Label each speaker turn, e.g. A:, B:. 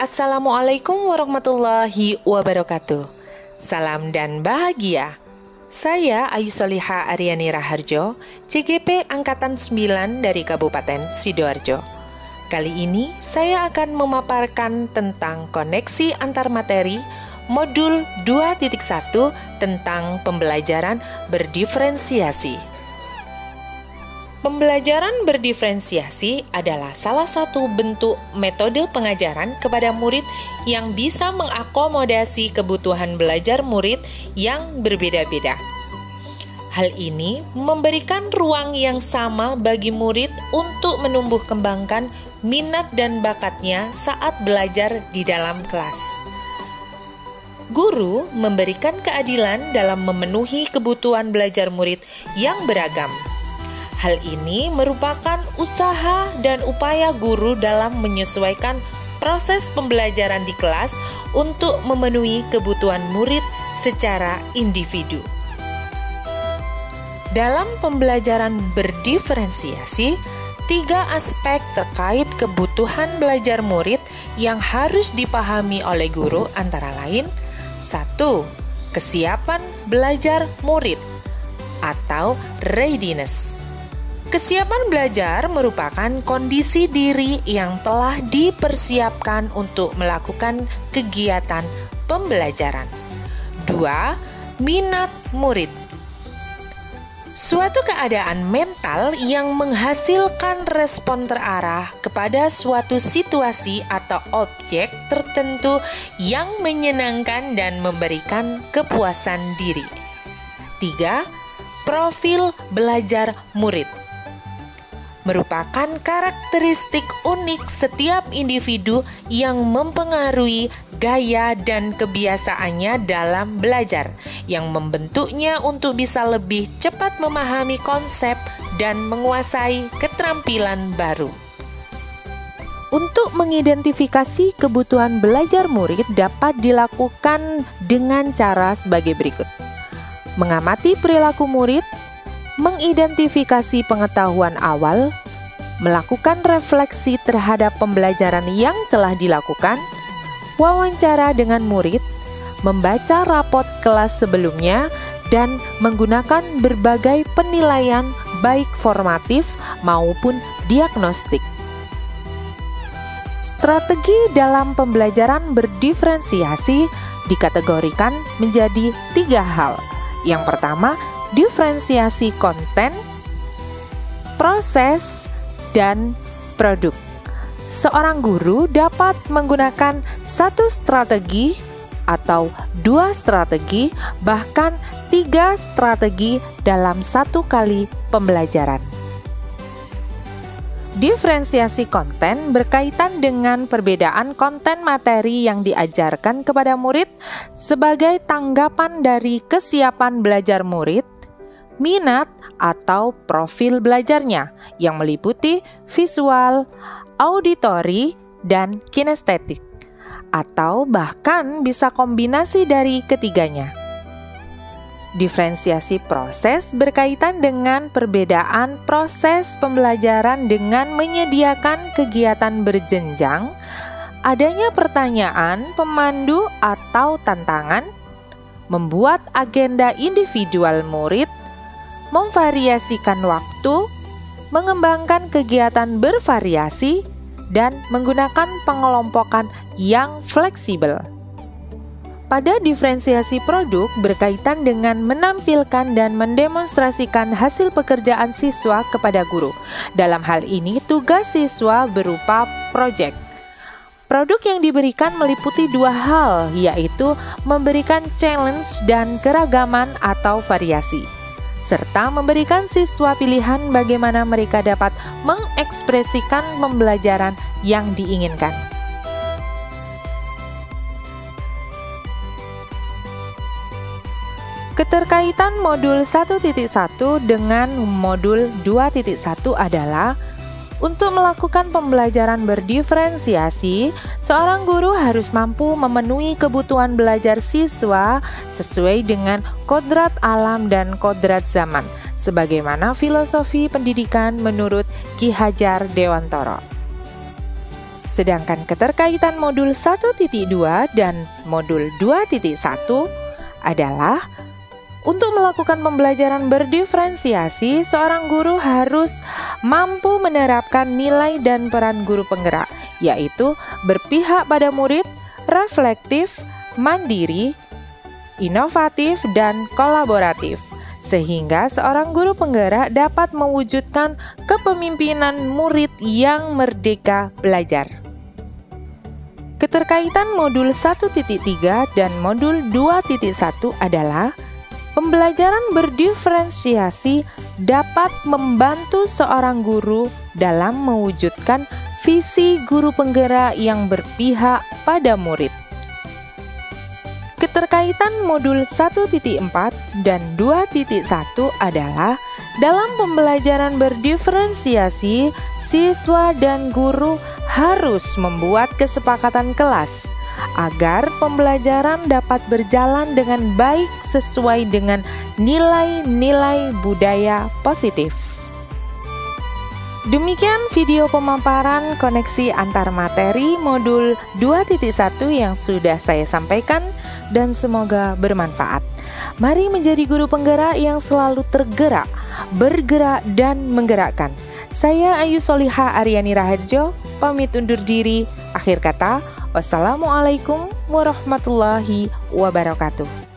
A: Assalamualaikum warahmatullahi wabarakatuh. Salam dan bahagia. Saya Ayu Solihah Aryani Raharjo, CGP Angkatan 9 dari Kabupaten Sidoarjo. Kali ini saya akan memaparkan tentang koneksi antar materi modul 2.1 tentang pembelajaran berdiferensiasi. Pembelajaran berdiferensiasi adalah salah satu bentuk metode pengajaran kepada murid yang bisa mengakomodasi kebutuhan belajar murid yang berbeda-beda. Hal ini memberikan ruang yang sama bagi murid untuk menumbuh kembangkan minat dan bakatnya saat belajar di dalam kelas. Guru memberikan keadilan dalam memenuhi kebutuhan belajar murid yang beragam. Hal ini merupakan usaha dan upaya guru dalam menyesuaikan proses pembelajaran di kelas untuk memenuhi kebutuhan murid secara individu. Dalam pembelajaran berdiferensiasi, 3 aspek terkait kebutuhan belajar murid yang harus dipahami oleh guru antara lain: 1. Kesiapan belajar murid atau readiness. Kesiapan belajar merupakan kondisi diri yang telah dipersiapkan untuk melakukan kegiatan pembelajaran. 2. Minat murid. Suatu keadaan mental yang menghasilkan respon terarah kepada suatu situasi atau objek tertentu yang menyenangkan dan memberikan kepuasan diri. 3. Profil belajar murid merupakan karakteristik unik setiap individu yang mempengaruhi gaya dan kebiasaannya dalam belajar, yang membentuknya untuk bisa lebih cepat memahami konsep dan menguasai keterampilan baru. Untuk mengidentifikasi kebutuhan belajar murid dapat dilakukan dengan cara sebagai berikut: mengamati perilaku murid, mengidentifikasi pengetahuan awal, melakukan refleksi terhadap pembelajaran yang telah dilakukan, wawancara dengan murid, membaca rapot kelas sebelumnya, dan menggunakan berbagai penilaian baik formatif maupun diagnostik. Strategi dalam pembelajaran berdiferensiasi dikategorikan menjadi 3 hal. Yang pertama, diferensiasi konten, proses, dan produk. Seorang guru dapat menggunakan 1 strategi atau 2 strategi, bahkan 3 strategi dalam 1 kali pembelajaran. Diferensiasi konten berkaitan dengan perbedaan konten materi yang diajarkan kepada murid sebagai tanggapan dari kesiapan belajar murid, minat atau profil belajarnya yang meliputi visual, auditori, dan kinestetik, atau bahkan bisa kombinasi dari ketiganya. Diferensiasi proses berkaitan dengan perbedaan proses pembelajaran dengan menyediakan kegiatan berjenjang, adanya pertanyaan, pemandu, atau tantangan, membuat agenda individual murid, memvariasikan waktu, mengembangkan kegiatan bervariasi, dan menggunakan pengelompokan yang fleksibel. Pada diferensiasi produk berkaitan dengan menampilkan dan mendemonstrasikan hasil pekerjaan siswa kepada guru. Dalam hal ini, tugas siswa berupa proyek. Produk yang diberikan meliputi 2 hal, yaitu memberikan challenge dan keragaman atau variasi, serta memberikan siswa pilihan bagaimana mereka dapat mengekspresikan pembelajaran yang diinginkan. Keterkaitan modul 1.1 dengan modul 2.1 adalah untuk melakukan pembelajaran berdiferensiasi, seorang guru harus mampu memenuhi kebutuhan belajar siswa sesuai dengan kodrat alam dan kodrat zaman, sebagaimana filosofi pendidikan menurut Ki Hajar Dewantara. Sedangkan keterkaitan modul 1.2 dan modul 2.1 adalah untuk melakukan pembelajaran berdiferensiasi, seorang guru harus mampu menerapkan nilai dan peran guru penggerak, yaitu berpihak pada murid, reflektif, mandiri, inovatif, dan kolaboratif, sehingga seorang guru penggerak dapat mewujudkan kepemimpinan murid yang merdeka belajar. Keterkaitan modul 1.3 dan modul 2.1 adalah pembelajaran berdiferensiasi dapat membantu seorang guru dalam mewujudkan visi guru penggerak yang berpihak pada murid. Keterkaitan modul 1.4 dan 2.1 adalah dalam pembelajaran berdiferensiasi, siswa dan guru harus membuat kesepakatan kelas agar pembelajaran dapat berjalan dengan baik sesuai dengan nilai-nilai budaya positif. Demikian video pemaparan koneksi antar materi modul 2.1 yang sudah saya sampaikan dan semoga bermanfaat. Mari menjadi guru penggerak yang selalu tergerak, bergerak dan menggerakkan. Saya Ayu Solihah Aryani Raharjo, pamit undur diri. Akhir kata, wassalamualaikum warahmatullahi wabarakatuh.